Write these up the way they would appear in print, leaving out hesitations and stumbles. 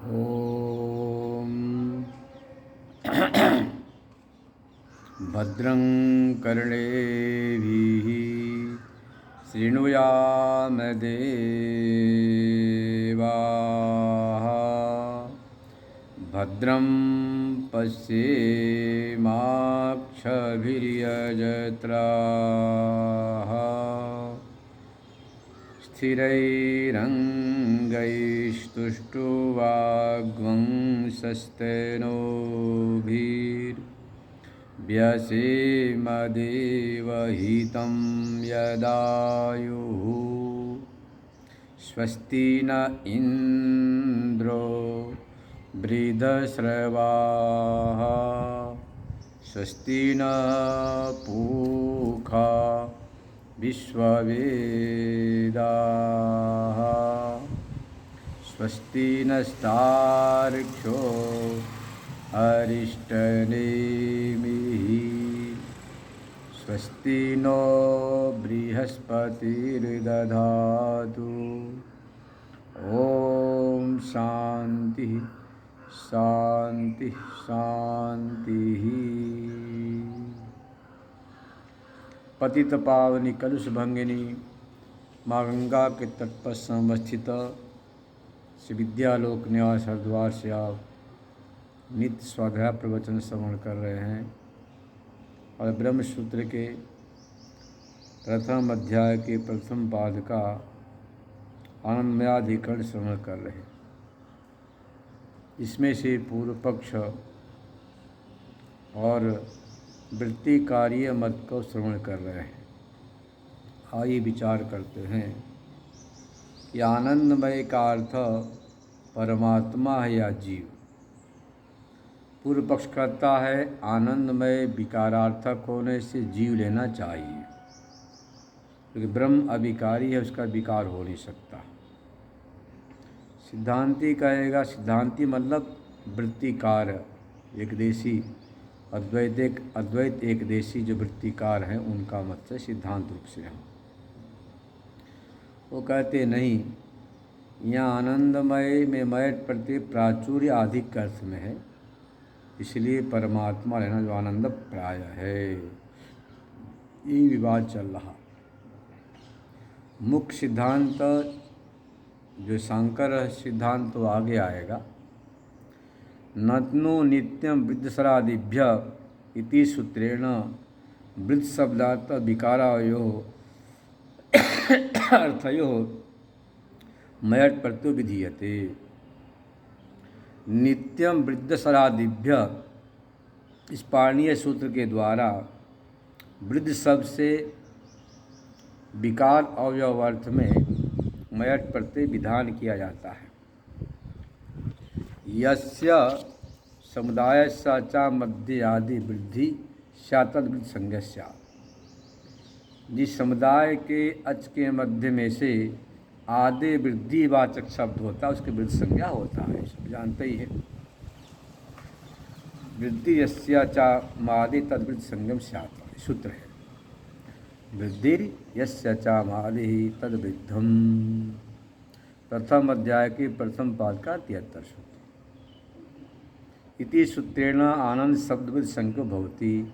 ॐ भद्रं कर्णेभिः शृणुयाम देवाः भद्रं पश्येमाक्षभिर्यजत्राः स्थिरैरङ्गैस्तुष्टुवाग्वंशस्तेनोभिर्व्यसेमदेवहितं यदायुः स्वस्ति न इन्द्रो वृद्धश्रवाः स्वस्ति न पूषा विश्ववेदाः स्वस्ति नस्तार्क्ष्यो अरिष्टनेमिः स्वस्ति नो बृहस्पतिर्दधातु। ॐ शान्ति शान्ति शान्तिः। पतित पावनी कलुष भंगिनी माँ गंगा के तट पर समस्थित श्री विद्यालोक निवास हरिद्वार से आप नित्य स्वाध्याय प्रवचन श्रवण कर रहे हैं और ब्रह्म सूत्र के प्रथम अध्याय के प्रथम पाद का आनंदमयाधिकरण श्रवण कर रहे हैं। इसमें से पूर्व पक्ष और वृत्ति कार्य मत को श्रवण कर रहे हैं। आइए विचार करते हैं कि आनंदमय का अर्थ परमात्मा है या जीव। पूर्व पक्ष कहता है आनंदमय विकारार्थक होने से जीव लेना चाहिए, क्योंकि ब्रह्म अविकारी है, उसका विकार हो नहीं सकता। सिद्धांती कहेगा, सिद्धांती मतलब वृत्तिकार एकदेशी अद्वैत एकदेशी जो वृत्तिकार हैं उनका मत से सिद्धांत रूप से हम वो कहते नहीं, यहाँ आनंदमय में मय प्रति प्राचुर्य अधिक अर्थ में है, इसलिए परमात्मा लेना जो आनंद प्राय है। ये विवाद चल रहा। मुख्य सिद्धांत जो शंकर सिद्धांत तो आगे आएगा। नत्नो नित्यं वृद्धसरादिभ्य इति सूत्रेण वृद्ध शब्दार्थ विकारायोः अर्थयोः मयट प्रत्ययो विधीयते। नित्यम वृद्धसरादिभ्य इस पाणिनीय सूत्र के द्वारा वृद्ध शब्द से विकार अवयव अर्थ में मयट प्रत्यय विधान किया जाता है। यस्य समुदायस्य च मध्य आदि वृद्धि स्यात्तद् वृद्ध संज्ञस्य। जिस समुदाय के अच के मध्य में से आदि वृद्धिवाचक शब्द होता है उसकी वृद्ध संज्ञा होता है, सब जानते ही है। वृद्धि यस्य च मादि तद्वृद्ध संज्ञम स्यात् सूत्र है। वृद्धि यस्य च मादि तद्वृद्धम, प्रथम अध्याय के प्रथम पाद का 73 सूत्र। इति सूत्रेण आनंद शब्द वृद्ध संज्ञो भवति।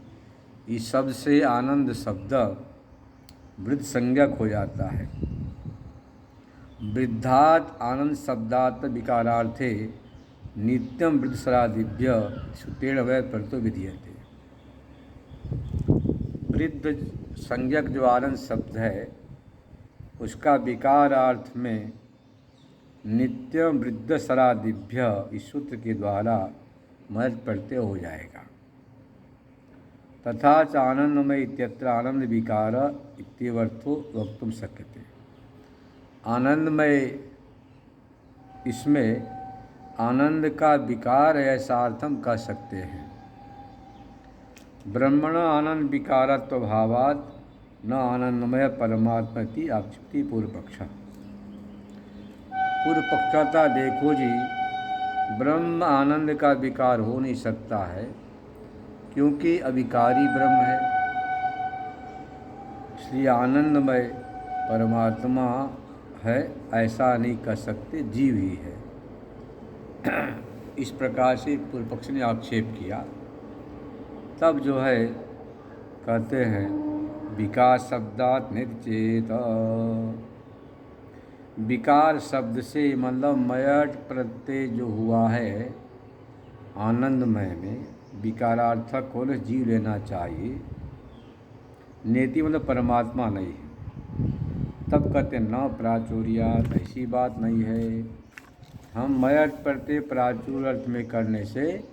इस शब्द से आनंद शब्द वृद्ध संज्ञक हो जाता है। वृद्धात् आनंद शब्दात् विकारार्थे नित्यम वृद्धसरादिभ्य सूत्रेण वै प्रत्ययो विधीयते। वृद्ध संज्ञक जो आनंद शब्द है उसका विकारार्थ में नित्यम वृद्धसरादिभ्य इस सूत्र के द्वारा मय प्रत्यय हो जाएगा। तथा च आनंदमय इत्यत्र आनंद विकार इत्यर्थो वक्तुम शक्यते। आनंदमय इसमें आनंद का विकार है ऐसा अर्थ हम कह सकते हैं। ब्रह्मण आनंद विकारत्व भावात् न आनंदमय परमात्मति आक्षिप्ति पूर्व पक्ष। पूर्व पक्षता देखो जी, ब्रह्म आनंद का विकार हो नहीं सकता है क्योंकि अविकारी ब्रह्म है, इसलिए आनंदमय परमात्मा है ऐसा नहीं कह सकते, जीव ही है। इस प्रकार से पूर्व पक्ष ने आक्षेप किया। तब जो है कहते हैं विकार शब्दात नित्य चेत। विकार शब्द से मतलब मयट प्रत्यय जो हुआ है आनंदमय में, विकारार्थक को जीव लेना चाहिए। नेति मतलब परमात्मा नहीं है। तब कहते न प्राचुर्यात, ऐसी बात नहीं है। हम मयट प्रत्यय प्राचुर अर्थ में करने से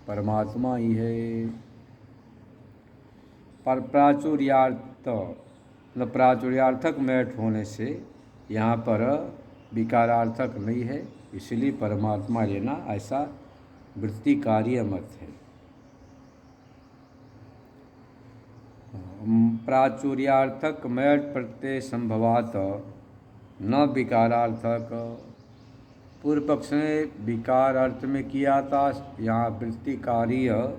परमात्मा ही है। पर प्राचुर्यार्थ मतलब प्राचुर्यार्थक मयट होने से यहाँ पर विकारार्थक नहीं है, इसलिए परमात्मा लेना ऐसा वृत्तिकार्य मत है। प्राचुर्यार्थक मयट प्रत्यय संभवात न विकारार्थक। पूर्व पक्ष ने विकार अर्थ में किया था, यहाँ वृत्तिकार्य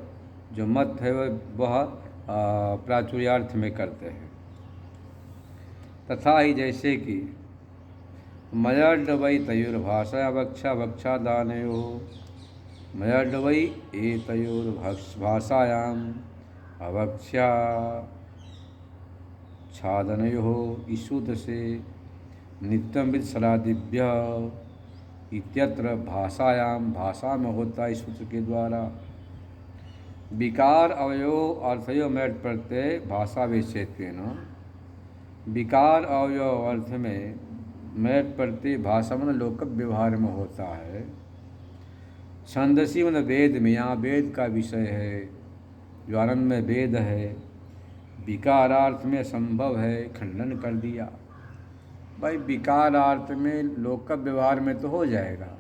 जो मत है वह प्राचुर्यार्थ में करते हैं। तथा ही जैसे कि मयर्डवै तयोर्भाषा वक्षा वक्षा दानयो, मयर्डवै एतयोर्भाषायाम् अवक्षा छादनयो ईशुद से नित्यम विद सलादिभ्य इत्यत्र भाषायाम, भाषा में होता है इस सूत्र के द्वारा। विकार अवयव अर्थयो मयट प्रत्यय भाषा विशेषत्वेन। विकार अवयव अर्थ में मयट प्रत्यय भाषा मतलब लोक व्यवहार में होता है। छंदसी मतलब वेद में, यहाँ वेद का विषय है, जो आनंद में वेद है। विकारार्थ में संभव है, खंडन कर दिया। भाई विकारार्थ में लोक व्यवहार में तो हो जाएगा,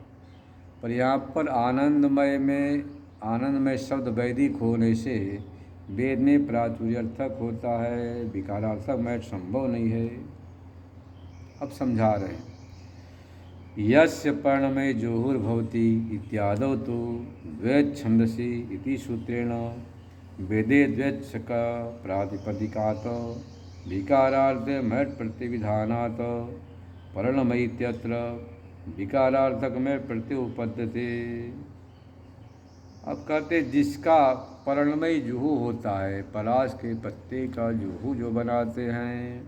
पर यहाँ पर आनंदमय में, आनंदमय शब्द वैदिक होने से वेद में प्राचुर्यार्थक होता है, विकारार्थक में संभव नहीं है। अब समझा रहे हैं। यस्य पर्णमय जोहुर्भवति इत्यादौ तो द्वैत छंदसी इति सूत्रेण वेदे द्वैत्सक प्रातिपदिकात् विकारार्थ मयट प्रतिविधानात् पर्णमयीत्यत्र विकारार्थक में प्रत्यय उपपद्यते। अब कहते जिसका पर्णमय जुहू होता है, पलाश के पत्ते का जुहू जो बनाते हैं,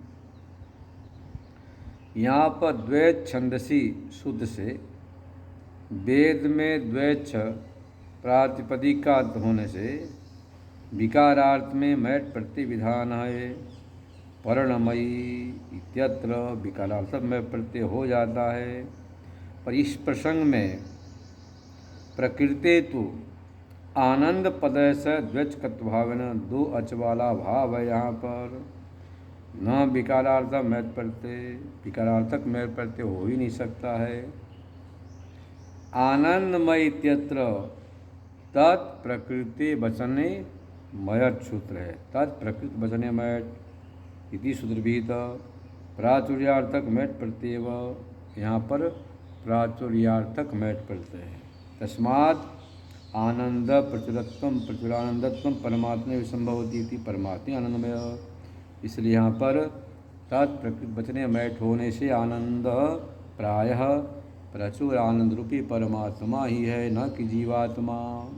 यहाँ पर द्वैत छंदसी शुद्ध से वेद में द्वैत प्रातिपदिका होने से विकारार्थ में मयट प्रतिविधान है। पर्णमयी इत्यत्र विकारार्थक में प्रत्यय हो जाता है। पर इस प्रसंग में प्रकृते तो आनंद पद से द्वैतकत्वभावेन दो अच वाला भाव है। यहाँ पर न विकारार्थक मयट प्रत्यय, विकारार्थक मयट प्रत्यय हो ही नहीं सकता है। आनंदमय इत्यत्र तत्प्रकृति वचने मयट सूत्र है। तत्प्रकृति वचने मयट इति सूत्र भी प्राचुर्यार्थक मयट प्रत्यय, यहाँ पर प्राचुर्यार्थक मयट प्रत्यय है। तस्मात् आनंद प्रचुरत्वम प्रचुरानंदत्वम परमात्मे संभवती इति परमात्मे आनंदमय। इसलिए यहाँ पर तत्प्रकृति वचने मयट होने से आनंद प्रायः प्रचुर आनंद रूपी परमात्मा ही है, न कि जीवात्मा।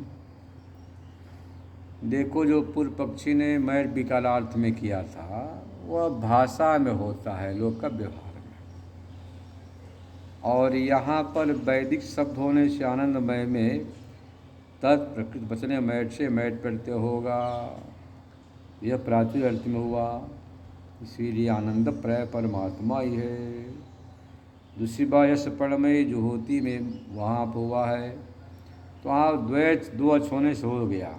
देखो जो पूर्व पक्षी ने मयट विकारार्थ में किया था वह भाषा में होता है, लोक व्यवहार में, और यहाँ पर वैदिक शब्द होने से आनंदमय में तत्प्रकृति वचने मयट से मयट प्रत्यय होगा। यह प्राचुर अर्थ में हुआ, इसीलिए आनंद प्राय परमात्मा ही है। दूसरी बात यश पर्णमय जो होती में वहाँ पर हुआ है, तो वहाँ द्वैत दो अच होने से हो गया,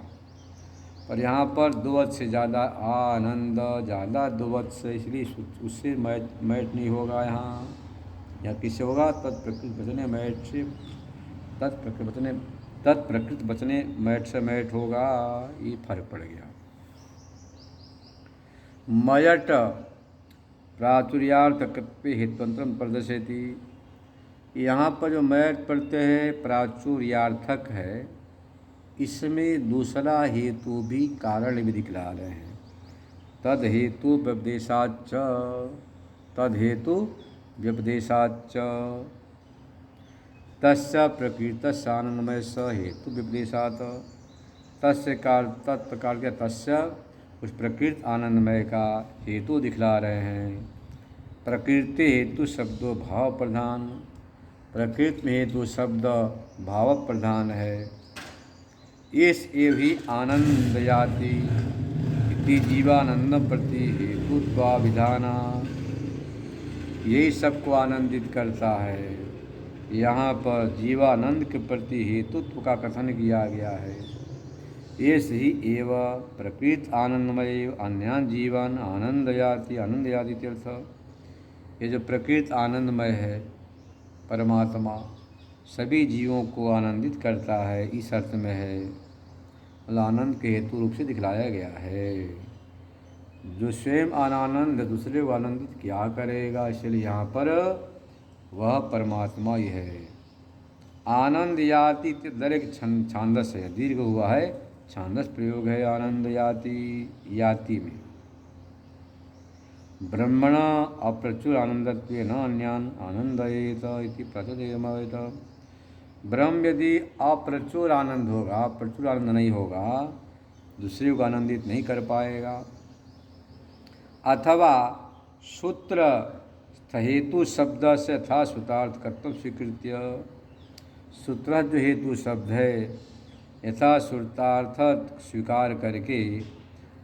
पर यहाँ पर दो अच से ज़्यादा आनंद, ज़्यादा दो अच से, इसलिए उससे मयट नहीं होगा। यहाँ किससे होगा? तत्प्रकृति वचने मयट से, तत्प्रकृति वचने मयट से मयट होगा। ये फर्क पड़ गया। मयट प्राचुर्यार्थकत्वे हेतुअंतरम प्रदर्शयति। यहाँ पर जो मयट प्रत्यय है प्राचुर्यार्थक है, इसमें दूसरा हेतु भी कारण भी दिखला रहे हैं। तद हेतु व्यपदेशाच्च, तद हेतु व्यपदेशाच्च। तस्य प्रकृतस्य आनंदमय स हेतु विपदेशात। तस्य काल तत्प्रकार के तस्य उस प्रकृत आनंदमय का हेतु दिखला रहे हैं। प्रकृति हेतु शब्दों भाव प्रधान, प्रकृति में हेतु शब्द भाव प्रधान है। इस एव ही आनंदयाति इति जीवानंद प्रति हेतुत्वाभिधाना, यही सबको आनंदित करता है। यहाँ पर जीवानंद के प्रति हेतुत्व का कथन किया गया है। ऐसे ही एव प्रकृत आनंदमय अन्यान जीवन आनंदयाति, आनंदयाति तीर्थ, ये जो प्रकृत आनंदमय है परमात्मा सभी जीवों को आनंदित करता है, इस अर्थ में है। मतलब आनंद के हेतु रूप से दिखलाया गया है। जो स्वयं अनानंद दूसरे को आनंदित क्या करेगा, इसलिए यहाँ पर वह परमात्मा ही है। आनंद याति दर एक छांदस है, दीर्घ हुआ है, छांदस प्रयोग है आनंद याति में। ब्रह्मण अप्रचुर आनंदत्व न अन्यान आनंदयेत इति प्रचोदयमवेत। ब्रह्म यदि अप्रचुर आनंद होगा, प्रचुर आनंद नहीं होगा, दूसरे को आनंदित नहीं कर पाएगा। अथवा सूत्र हेतु शब्द से था सूत्रार्थ कर्तव्य स्वीकृत्य, सूत्र जो हेतु शब्द है यथा सूत्रार्थ स्वीकार करके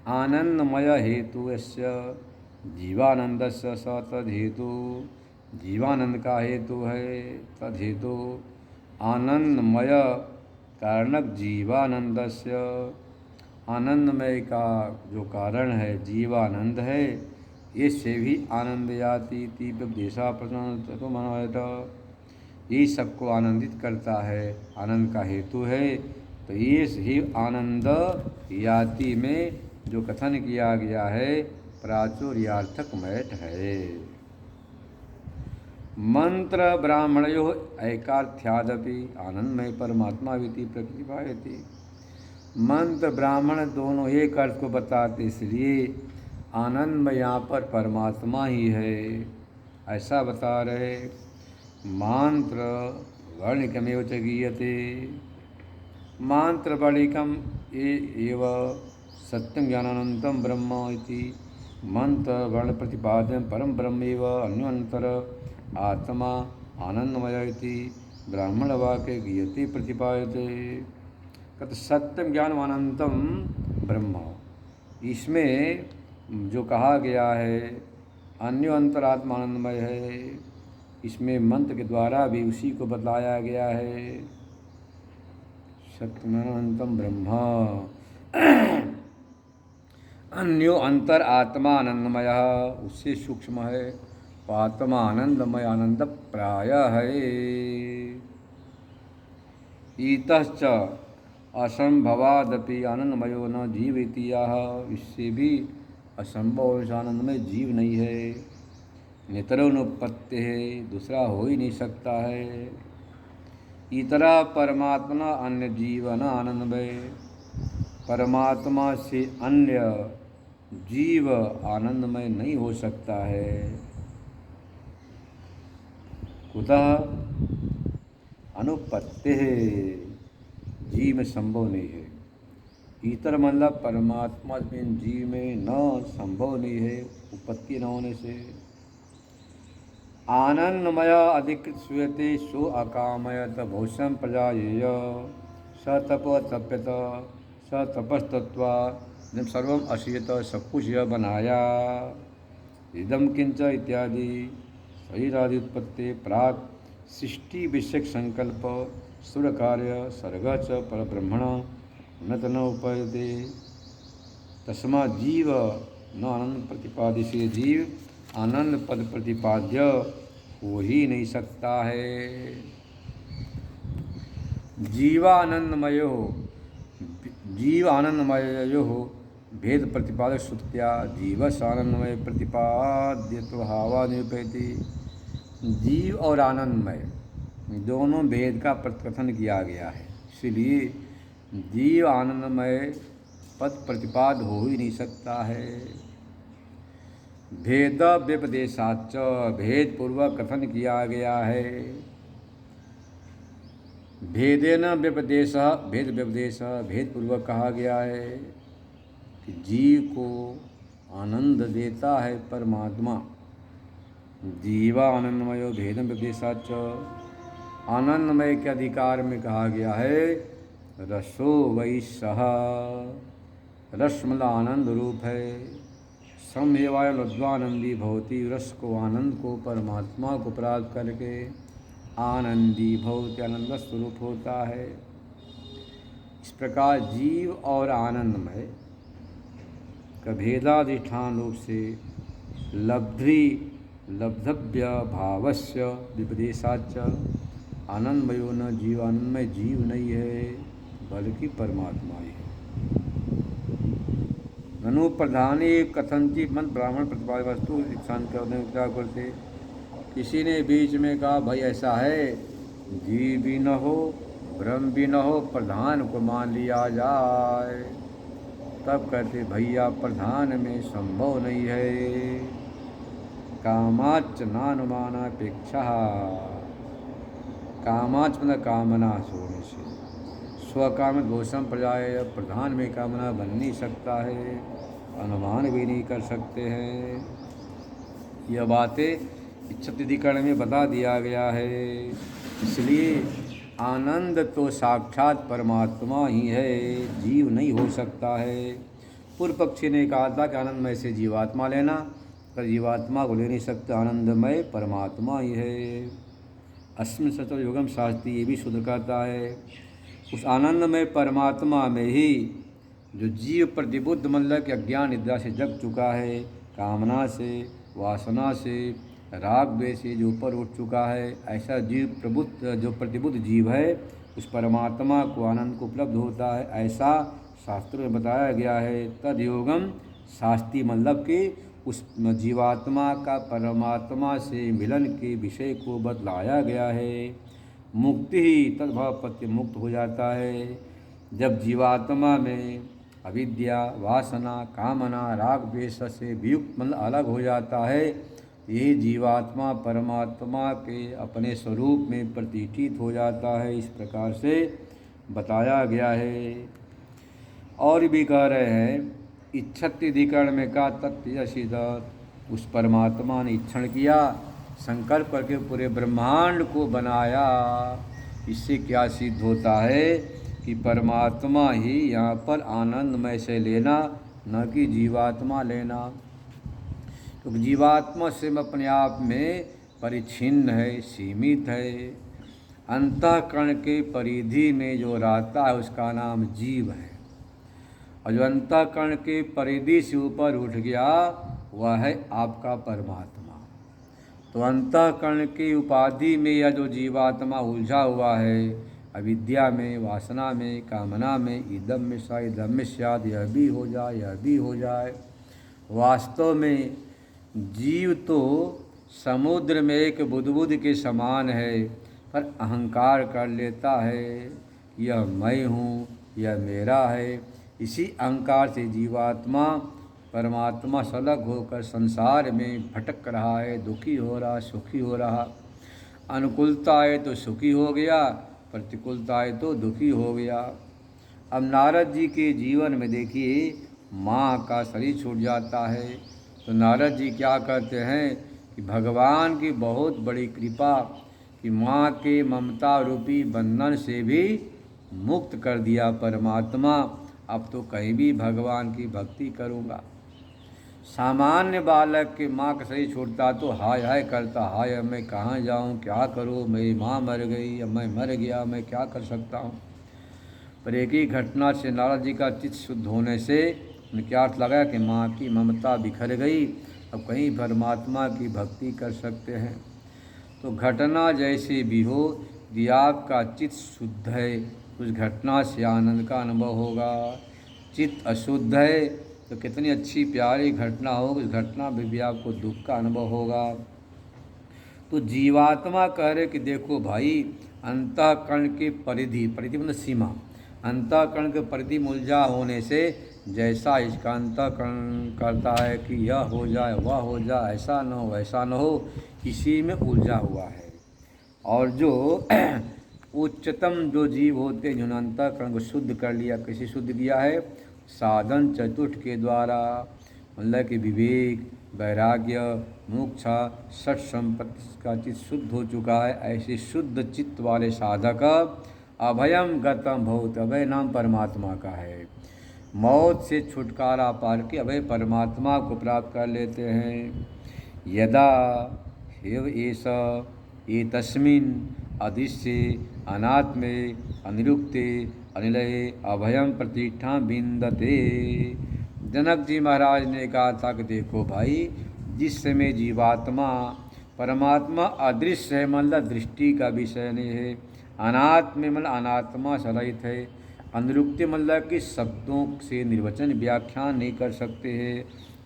आनंदमय हेतु यस्य जीवानंद से स तदहेतु, जीवानंद का हेतु है तदहेतु आनंदमय कारणक जीवानंद से, आनंदमय का जो कारण है जीवानंद है, इससे भी आनंद याति तीव्र देशा प्रधान तो मनाता, ये सबको आनंदित करता है, आनंद का हेतु है। तो ये ही आनंद याति में जो कथन किया गया है प्राचुर्यार्थक मैट है। मंत्र ब्राह्मणयो ऐकार्थ्यादपि आनंदमय परमात्मा विति प्रतिभायति। मंत्र ब्राह्मण दोनों एक अर्थ को बताते, इसलिए आनंद में यहाँ पर परमात्मा ही है ऐसा बता रहे। मंत्र वर्णिकमेव च गीयते, मंत्र वर्णिकम एव सत्यम ज्ञानानंतम ब्रह्म इति। मंत्र वर्ण प्रतिपाद्यम परम ब्रह्मेव अन्योन्तर आत्मा आनंदमय इति ब्राह्मण वाक्य गीयते प्रतिपाद्यते। कत सत्यम ज्ञानमानंतम ब्रह्म, इसमें जो कहा गया है अन्य अंतरात्मा आनंदमय है, इसमें मंत्र के द्वारा भी उसी को बतलाया गया है। सत्यमानंतम ब्रह्म अन्यो अंतर आत्मा आनंदमय, उससे सूक्ष्म है, आत्मा आनंदमय आनंद प्राय है। ईतश्च असंभवादपि आनंदमयो न जीवेति, इससे भी असंभव आनंद में जीव नहीं है। नितरोनुपत्ति है, दूसरा हो ही नहीं सकता है। इतरा परमात्मा अन्य जीवन आनंदमय, परमात्मा से अन्य जीव आनंदमय नहीं हो सकता है। कुतः अनुपत्ति है, जीव में संभव नहीं है। इतर मतलब परमात्मा में जीव में न संभव नहीं है, उपत्ति न होने से। आनंदमय अधिकृत श्रूयते सो अकामयत भौषम प्रजायेय स तप तप्यत स तपस्तत्वा जब सर्वम अशीयत, सब कुछ यह बनाया। इदम किंच इत्यादि शरीरादि उत्पत्ति प्राक सृष्टि विषयक संकल्प सुर कार्य सर्ग च परब्रह्मण न तन उपयते। तस्मा जीव न आनंद प्रतिपाद्य, से जीव आनंद पद प्रतिपाद्य हो ही नहीं सकता है। जीवानंदमयो जीव आनंदमयो भेद प्रतिपादक श्रुत्या जीवस आनंदमय प्रतिपाद्यत्वभावा निरूपयति। जीव और आनंदमय दोनों भेद का प्रतिकथन किया गया है, इसलिए जीव आनंदमय पद प्रतिपाद हो ही नहीं सकता है। भेद व्यपदेशाच, भेद पूर्वक कथन किया गया है। भेदेन व्यपदेश, भेद व्यपदेश, भेदपूर्वक कहा गया है कि जीव को आनंद देता है परमात्मा। जीवा आनंदमयो भेदम व्यपदेशाच, आनंदमय के अधिकार में कहा गया है रसो वै सह, रस मतलब आनंद रूप है। समवाय लब्ध्वानंदी भवती, रस को आनंद को परमात्मा को प्राप्त करके आनंदी भवती आनंद स्वरूप होता है। इस प्रकार जीव और आनंदमय का भेदाधिष्ठान रूप से लब्धव्य भावस्य विपदेशाच, आनंदमयो न जीव, आनंदमय जीव नहीं है बल्कि परमात्मा ही है। ननु प्रधानी कथनचित मन ब्राह्मण प्रतिपादित वस्तु दीक्षांत करते, किसी ने बीच में कहा भाई ऐसा है, जीव भी न हो ब्रह्म भी न हो, प्रधान को मान लिया जाए। तब कहते भैया प्रधान में संभव नहीं है। कामाच नानुमानापेक्षा, कामाच मतलब कामना होने से, स्वकाम दोषम प्रजाय, प्रधान में कामना बन नहीं सकता है, अनुमान भी नहीं कर सकते हैं। यह बातें इच्छाधिकरण में बता दिया गया है। इसलिए आनंद तो साक्षात परमात्मा ही है, जीव नहीं हो सकता है। पूर्व पक्षी ने कहा था कि आनंदमय से जीवात्मा लेना, पर जीवात्मा को ले नहीं सकता, आनंदमय परमात्मा ही है। अस्मिन् सचो योगम शास्त्री, ये भी शुद्ध कहता है उस आनंदमय परमात्मा में ही जो जीव प्रतिबुद्ध मतलब कि अज्ञान निद्रा से जग चुका है, कामना से वासना से राग द्वेष से जो ऊपर उठ चुका है, ऐसा जीव प्रबुद्ध जो प्रतिबुद्ध जीव है उस परमात्मा को आनंद को उपलब्ध होता है, ऐसा शास्त्रों में बताया गया है। तद योगम शास्त्री मतलब कि उस जीवात्मा का परमात्मा से मिलन के विषय को बतलाया गया है। मुक्ति ही तद्भाव पत्य मुक्त हो जाता है। जब जीवात्मा में अविद्या वासना कामना राग द्वेष से वियुक्त मतलब अलग हो जाता है, ये जीवात्मा परमात्मा के अपने स्वरूप में प्रतिष्ठित हो जाता है। इस प्रकार से बताया गया है। और भी कह रहे हैं इच्छत्याधिकरण में का तत्सिद्ध, उस परमात्मा ने इच्छण किया, संकल्प करके पूरे ब्रह्मांड को बनाया। इससे क्या सिद्ध होता है कि परमात्मा ही यहाँ पर आनंदमय से लेना, न कि जीवात्मा लेना। क्योंकि जीवात्मा से अपने आप में परिच्छिन्न है, सीमित है। अंतःकरण के परिधि में जो रहता है उसका नाम जीव है, और जो अंतःकरण के परिधि से ऊपर उठ गया वह है आपका परमात्मा। तो अंतःकरण की उपाधि में यह जो जीवात्मा उलझा हुआ है, अविद्या में वासना में कामना में, इदम में सा इदम में स्याद, यह भी हो जाए यह भी हो जाए। वास्तव में जीव तो समुद्र में एक बुदबुद के समान है, पर अहंकार कर लेता है यह मैं हूँ, यह मेरा है। इसी अहंकार से जीवात्मा परमात्मा से अलग होकर संसार में भटक रहा है, दुखी हो रहा, सुखी हो रहा। अनुकूलता आए तो सुखी हो गया, प्रतिकूलता आए तो दुखी हो गया। अब नारद जी के जीवन में देखिए, माँ का शरीर छूट जाता है तो नारद जी क्या करते हैं कि भगवान की बहुत बड़ी कृपा कि माँ के ममता रूपी बंधन से भी मुक्त कर दिया परमात्मा। अब तो कहीं भी भगवान की भक्ति करूँगा। सामान्य बालक के माँ का शरीर छूटता तो हाय हाय करता, हाय अब मैं कहाँ जाऊँ, क्या करूँ, मेरी माँ मर गई, अब मैं मर गया, मैं क्या कर सकता हूँ। पर एक ही घटना से नारद जी का चित्त शुद्ध होने से उन्हें क्या अर्थ लगा कि माँ की ममता बिखर गई, अब कहीं परमात्मा की भक्ति कर सकते हैं। तो घटना जैसे भी हो, यदि आपका चित्त शुद्ध है उस घटना से आनंद का अनुभव होगा। चित्त अशुद्ध है तो कितनी अच्छी प्यारी घटना हो, उस घटना में भी आपको दुख का अनुभव होगा। तो जीवात्मा कह रहे कि देखो भाई, अंतःकरण के परिधि, परिधि मतलब सीमा, अंतःकरण के परिधि में उलझा होने से जैसा इसका अंतःकरण करता है कि यह हो जाए वह हो जाए, ऐसा न हो, इसी में उलझा हुआ है। और जो उच्चतम जो जीव होते हैं जिन्होंने अंतःकरण को शुद्ध कर लिया, कैसे शुद्ध किया है? साधन चतुर्थ के द्वारा, मतलब कि विवेक, वैराग्य, मोक्षा, षट संपत्ति का चित्त शुद्ध हो चुका है। ऐसे शुद्ध चित्त वाले साधक अभयम गतम भूत, अभय नाम परमात्मा का है, मौत से छुटकारा पार के अभय परमात्मा को प्राप्त कर लेते हैं। यदा हेव एष एतस्मिन् अदृश्ये अनात्मे अनिरुक्ते अनिलये अभयम प्रतिष्ठा विन्दते। जनक जी महाराज ने कहा था कि देखो भाई, जिस समय जीवात्मा, परमात्मा अदृश्य है मतलब दृष्टि का विषय नहीं है, अनात्म मतलब अनात्मा से रहित है, अनिरुक्त मतलब कि शब्दों से निर्वचन व्याख्यान नहीं कर सकते हैं,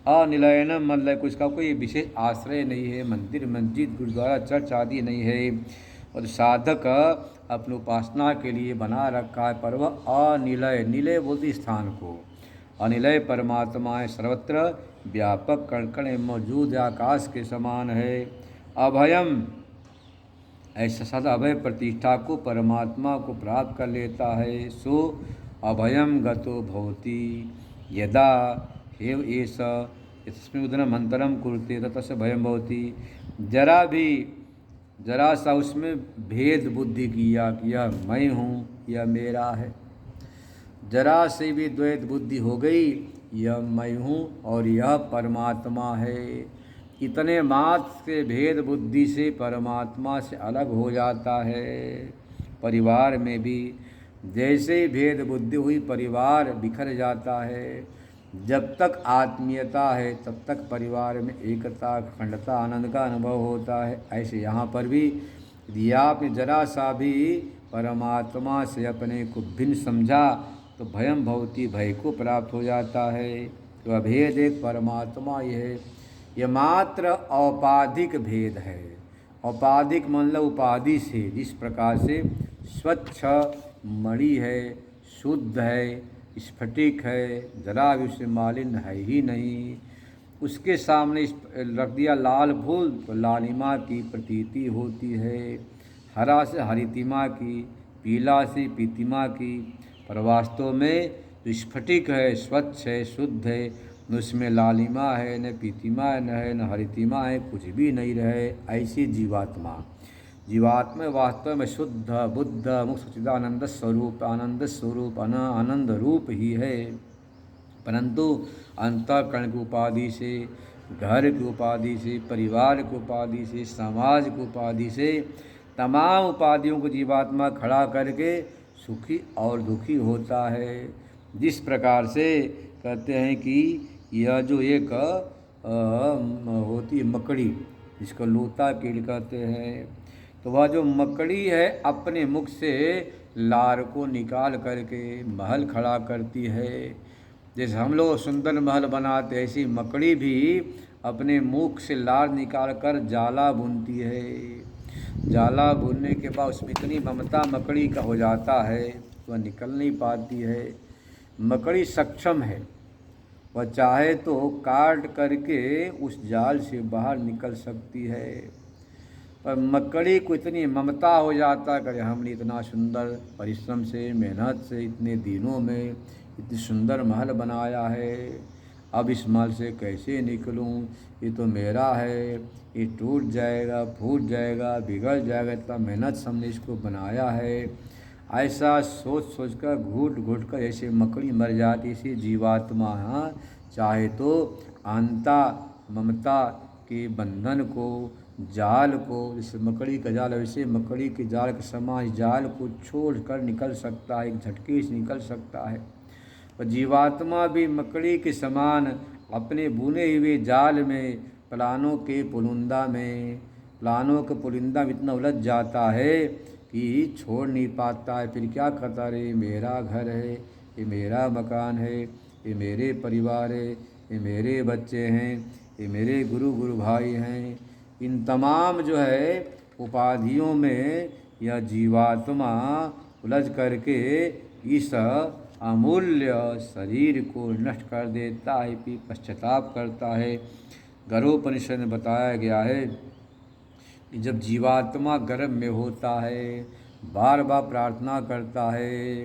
अनिलयन मतलब उसका कोई विशेष आश्रय नहीं है, मंदिर मस्जिद गुरुद्वारा चर्च आदि नहीं है, और साधक अपनी उपासना के लिए बना रखा है पर्व अनिलय, निलय बोलते स्थान को, अनिलय परमात्मा है, सर्वत्र व्यापक कण कण में मौजूद आकाश के समान है। अभयम ऐसा सदा अभय प्रतिष्ठा को परमात्मा को प्राप्त कर लेता है। सो अभयम गतो भवति यदा हेव एष तस्मिन् उदनम अंतरम कुरुते तस्य भयम भवति। जरा सा उसमें भेद बुद्धि किया कि यह मैं हूँ, यह मेरा है, जरा से भी द्वैत बुद्धि हो गई, यह मैं हूँ और यह परमात्मा है, इतने मात्र से भेद बुद्धि से परमात्मा से अलग हो जाता है। परिवार में भी जैसे ही भेद बुद्धि हुई परिवार बिखर जाता है। जब तक आत्मीयता है तब तक परिवार में एकता, अखंडता, आनंद का अनुभव होता है। ऐसे यहाँ पर भी यदि आपने जरा सा भी परमात्मा से अपने को भिन्न समझा तो भयम भवति, भय को प्राप्त हो जाता है। तो अभेद एक परमात्मा ही है, यह मात्र औपाधिक भेद है। औपाधिक मतलब उपाधि से, जिस प्रकार से स्वच्छ मणि है, शुद्ध है, स्फटिक है, जरा भी उससे मालिन्य है ही नहीं, उसके सामने रख दिया लाल फूल तो लालिमा की प्रतीति होती है, हरा से हरितिमा की, पीला से पीतिमा की, पर वास्तव में जो स्फटिक है, स्वच्छ है, शुद्ध है, न उसमें लालिमा है, न पीतिमा है, न हरितिमा है, कुछ भी नहीं रहे। ऐसी जीवात्मा वास्तव में शुद्ध बुद्ध मुक्त सच्चिदानंद स्वरूप, आनंद स्वरूप, आनंद रूप ही है, परंतु अंतःकरण की उपाधि से, घर की उपाधि से, परिवार की उपाधि से, समाज की उपाधि से, तमाम उपाधियों को जीवात्मा खड़ा करके सुखी और दुखी होता है। जिस प्रकार से कहते हैं कि यह जो एक होती है मकड़ी, जिसको लोता कीड़ कहते हैं, तो वह जो मकड़ी है अपने मुख से लार को निकाल करके महल खड़ा करती है। जैसे हम लोग सुंदर महल बनाते, ऐसी मकड़ी भी अपने मुख से लार निकाल कर जाला बुनती है। जाला बुनने के बाद उसमें इतनी ममता मकड़ी का हो जाता है वह निकल नहीं पाती है। मकड़ी सक्षम है, वह चाहे तो काट करके उस जाल से बाहर निकल सकती है, पर मकड़ी को इतनी ममता हो जाता है कि हमने इतना सुंदर परिश्रम से, मेहनत से, इतने दिनों में इतनी सुंदर महल बनाया है, अब इस महल से कैसे निकलूं, ये तो मेरा है, ये टूट जाएगा, फूट जाएगा, बिगड़ जाएगा, इतना मेहनत से हमने इसको बनाया है। ऐसा सोच सोच कर घूट घूट कर ऐसे मकड़ी मर जाती। इसी जीवात्मा चाहे तो अहंता ममता के बंधन को, जाल को, जैसे मकड़ी का जाल वैसे मकड़ी के जाल के समान जाल को छोड़ कर निकल सकता है, एक झटके से निकल सकता है। और जीवात्मा भी मकड़ी के समान अपने बुने हुए जाल में, प्लानों के पुलिंदा में, प्लानों के पुलिंदा में इतना उलझ जाता है कि छोड़ नहीं पाता है। फिर क्या करता, रे मेरा घर है, ये मेरा मकान है, ये मेरे परिवार है, ये मेरे बच्चे हैं, ये मेरे गुरु भाई हैं, इन तमाम जो है उपाधियों में यह जीवात्मा उलझ करके इस अमूल्य शरीर को नष्ट कर देता है, फिर पश्चाताप करता है। गर्भोपनिषद में बताया गया है कि जब जीवात्मा गर्भ में होता है बार बार प्रार्थना करता है।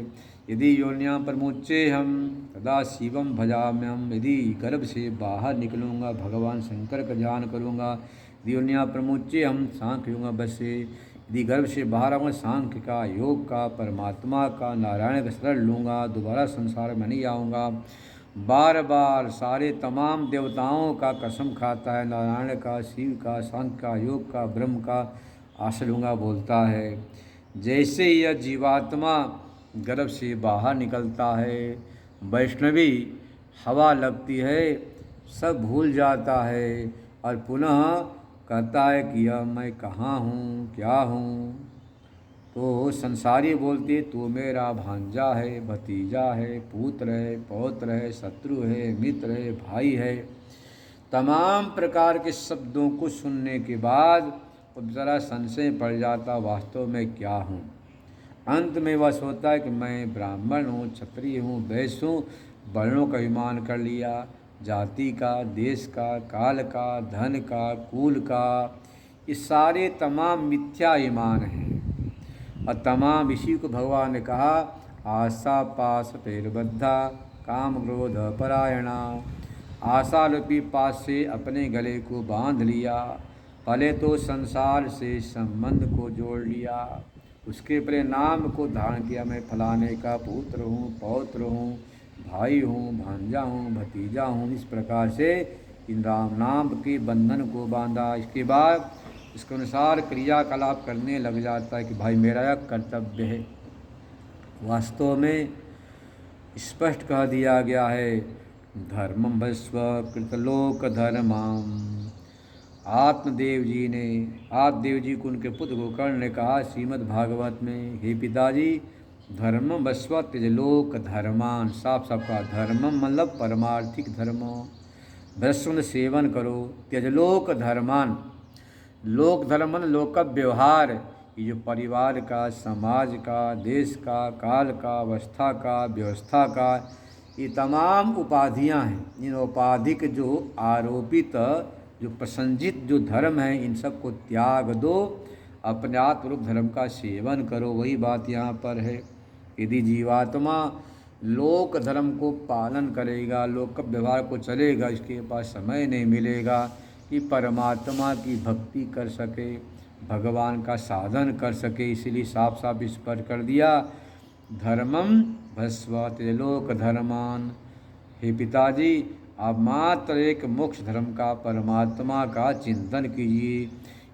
यदि योनियां प्रमुच्चे हम तदा शिवम भजाम्यहम, यदि गर्भ से बाहर निकलूँगा भगवान शंकर का ध्यान करूँगा। यदि योनियां प्रमुच्चे हम सांख्य यूँगा बसे, यदि गर्भ से बाहर आऊँगा सांख्य का, योग का, परमात्मा का, नारायण का शरण लूँगा, दोबारा संसार में नहीं आऊँगा। बार बार सारे तमाम देवताओं का कसम खाता है, नारायण का, शिव का, सांख्य का, योग का, ब्रह्म का आश्रय लूँगा बोलता है। जैसे ही यह जीवात्मा गर्भ से बाहर निकलता है, वैष्णवी हवा लगती है, सब भूल जाता है और पुनः कहता है कि यह मैं कहाँ हूँ, क्या हूँ। तो संसारी बोलते तू मेरा भांजा है, भतीजा है, पुत्र है, पौत्र है, शत्रु है, मित्र है, भाई है। तमाम प्रकार के शब्दों को सुनने के बाद अब ज़रा संशय पड़ जाता वास्तव में क्या हूँ। अंत में वह सोचता है कि मैं ब्राह्मण हूँ, क्षत्रिय हूँ, वैश्य हूँ। वर्णों का अभिमान कर लिया, जाति का, देश का, काल का, धन का, कुल का, ये सारे तमाम मिथ्या ईमान हैं। और तमाम इसी को भगवान ने कहा आशा पास पैरबद्धा काम क्रोध परायणा। आशा रूपी पास से अपने गले को बांध लिया, पहले तो संसार से संबंध को जोड़ लिया, उसके परिणाम को धारण किया मैं फलाने का पुत्र हूँ, पौत्र हूँ, भाई हूँ, भांजा हूँ, भतीजा हूँ। इस प्रकार से इन राम नाम के बंधन को बांधा। इसके बाद इसके अनुसार क्रियाकलाप करने लग जाता है कि भाई मेरा यह कर्तव्य है। वास्तव में स्पष्ट कह दिया गया है धर्मम भस्व कृतलोक धर्मम। आत्मदेव जी ने, आत्मदेव जी को उनके पुत्र गोकर्ण ने कहा श्रीमद् भागवत में, हे पिताजी धर्मम भस्व त्यजलोक धर्मान। साफ साफ का धर्मम मतलब परमार्थिक धर्म, भस्व सेवन करो, त्यजलोक धर्मान। लोक धर्म लोक व्यवहार, ये जो परिवार का, समाज का, देश का, काल का, अवस्था का, व्यवस्था का, ये तमाम उपाधियां हैं। इन उपाधिक जो आरोपित जो प्रसंजित जो धर्म है इन सब को त्याग दो, अपने आत्मरूप धर्म का सेवन करो। वही बात यहाँ पर है। यदि जीवात्मा लोक धर्म को पालन करेगा, लोक व्यवहार को चलेगा, इसके पास समय नहीं मिलेगा कि परमात्मा की भक्ति कर सके, भगवान का साधन कर सके। इसीलिए साफ साफ स्पष्ट कर दिया धर्मम भस्व त्रिलोक धर्मान। हे पिताजी आप मात्र एक मोक्ष धर्म का, परमात्मा का चिंतन कीजिए।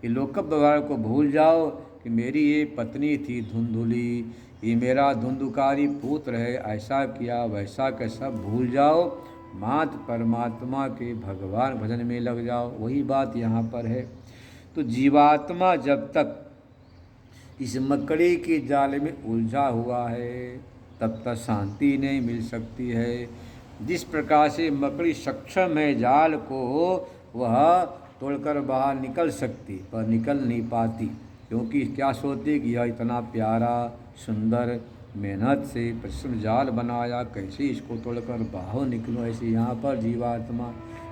ये लोक व्यवहार को भूल जाओ कि मेरी ये पत्नी थी धुंधुली, ये मेरा धुंधुकारी पुत्र है, ऐसा किया वैसा क्या, सब भूल जाओ, मात्र परमात्मा के भगवान भजन में लग जाओ। वही बात यहाँ पर है। तो जीवात्मा जब तक इस मकड़ी के जाल में उलझा हुआ है तब तक शांति नहीं मिल सकती है। जिस प्रकार से मकड़ी सक्षम है जाल को वह तोड़कर बाहर निकल सकती पर निकल नहीं पाती, क्योंकि क्या सोचती कि यह इतना प्यारा सुंदर मेहनत से परिश्रम जाल बनाया, कैसे इसको तोड़कर बाहर निकलूँ। ऐसे यहाँ पर जीवात्मा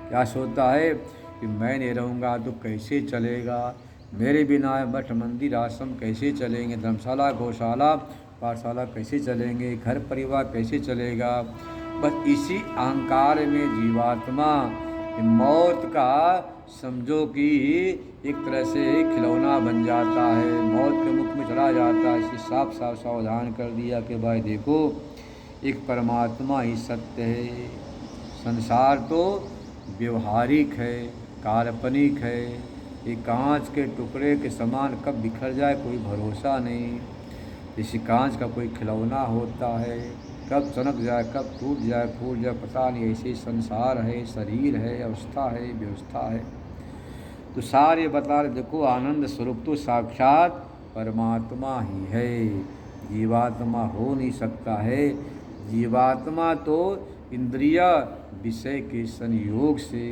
क्या सोचता है कि मैं नहीं रहूँगा तो कैसे चलेगा, मेरे बिना मठ मंदिर आश्रम कैसे चलेंगे, धर्मशाला गौशाला पाठशाला कैसे चलेंगे, घर परिवार कैसे चलेगा। बस इसी अहंकार में जीवात्मा मौत का समझो कि एक तरह से खिलौना बन जाता है, मौत के मुख में चला जाता है। इसे साफ साफ सावधान कर दिया कि भाई देखो एक परमात्मा ही सत्य है, संसार तो व्यवहारिक है, काल्पनिक है, ये कांच के टुकड़े के समान कब बिखर जाए कोई भरोसा नहीं। जैसे कांच का कोई खिलौना होता है, कब चमक जाए, कब टूट जाए, फूट जाए, पता नहीं। ऐसे संसार है, शरीर है, अवस्था है, व्यवस्था है। तो सारे बता रहे देखो आनंद स्वरूप तो साक्षात परमात्मा ही है, जीवात्मा हो नहीं सकता है। जीवात्मा तो इंद्रिय विषय के संयोग से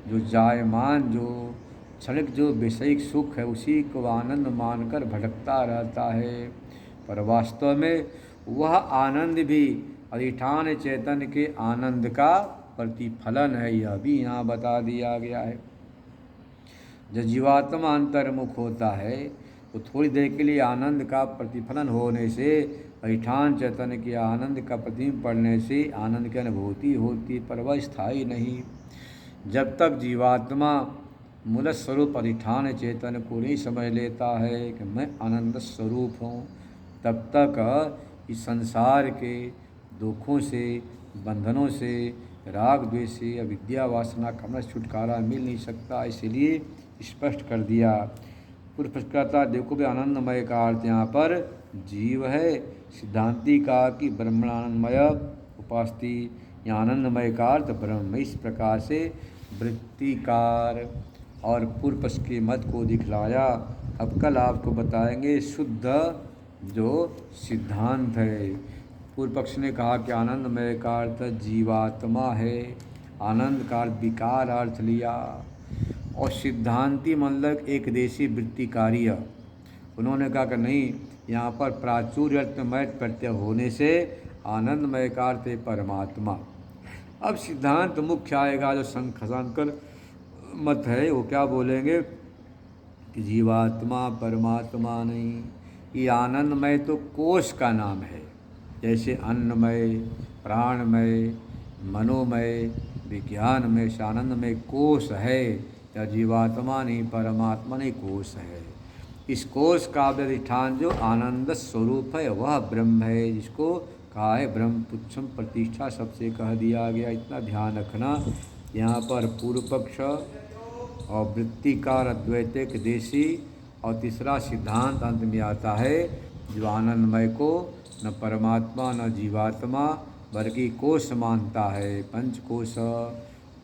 जो जायमान जो क्षणिक जो विषयिक सुख है उसी को आनंद मानकर भटकता रहता है। पर वास्तव में वह आनंद भी अधिष्ठान चैतन्य के आनंद का प्रतिफलन है, यह भी यहाँ बता दिया गया है। जब जीवात्मा अंतर्मुख होता है तो थोड़ी देर के लिए आनंद का प्रतिफलन होने से, अधिष्ठान चैतन्य के आनंद का प्रतिबिंब पड़ने से आनंद की अनुभूति होती, पर वह स्थायी नहीं। जब तक जीवात्मा मूल स्वरूप अधिष्ठान चेतन को नहीं समझ लेता है कि मैं आनंद स्वरूप हूँ, तब तक इस संसार के दुखों से, बंधनों से, राग द्वेष से, अविद्या वासना कामना से छुटकारा मिल नहीं सकता। इसलिए स्पष्ट कर दिया। पूर्व कहता देखो भी आनंदमय का अर्थ यहाँ पर जीव है। सिद्धांति का कि ब्रह्मानंदमय उपास्ति, यहाँ आनंदमय का अर्थ ब्रह्म। इस प्रकार से वृत्तिकार और पूर्व पक्ष के मत को दिखलाया। अब कल आपको बताएंगे शुद्ध जो सिद्धांत है। पूर्व पक्ष ने कहा कि आनंदमय का अर्थ जीवात्मा है, आनंद का विकार अर्थ लिया, और सिद्धांति मतलब एक देशी वृत्तिकार्य। उन्होंने कहा कि नहीं, यहाँ पर प्राचुर्य अर्थमय प्रत्यय होने से आनंदमय का अर्थ है परमात्मा। अब सिद्धांत मुख्य आएगा जो शंकर मत है, वो क्या बोलेंगे कि जीवात्मा परमात्मा नहीं, ये आनंदमय तो कोश का नाम है। जैसे अन्नमय, प्राणमय, मनोमय, विज्ञानमय, आनंदमय कोश है, या जीवात्मा नहीं परमात्मा नहीं कोश है। इस कोश का अधिष्ठान जो आनंद स्वरूप है वह ब्रह्म है, जिसको कहा है ब्रह्म पुच्छम प्रतिष्ठा सबसे कह दिया गया। इतना ध्यान रखना। यहाँ पर पूर्व पक्ष और वृत्तिकार अद्वैतिक देशी और तीसरा सिद्धांत अंत में आता है, जो आनंदमय को न परमात्मा न जीवात्मा बल्कि कोश मानता है, पंचकोश।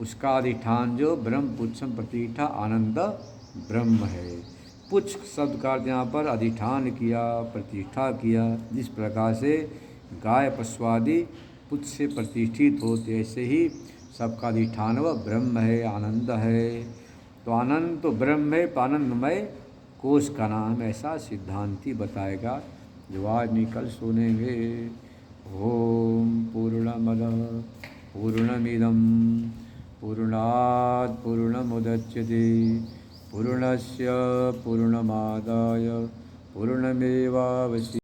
उसका अधिष्ठान जो ब्रह्म पुच्छम प्रतिष्ठा आनंद ब्रह्म है। पुच्छ शब्द का अर्थ यहाँ पर अधिष्ठान किया, प्रतिष्ठा किया। जिस प्रकार से गाय पशुआदि पुच्छ से प्रतिष्ठित होते, ऐसे ही सबका अधिष्ठान वह ब्रह्म है, आनंद है। तो आनंद तो ब्रह्म है, आनंदमय कोश का नाम, ऐसा सिद्धांति बताएगा, जो आज निकल सुनेंगे। ओम पूर्णमदः पूर्णमिदं पूर्णात् पूर्णमुदच्यते पूर्णस्य पूर्णमादाय पूर्णमेवावशिष्यते।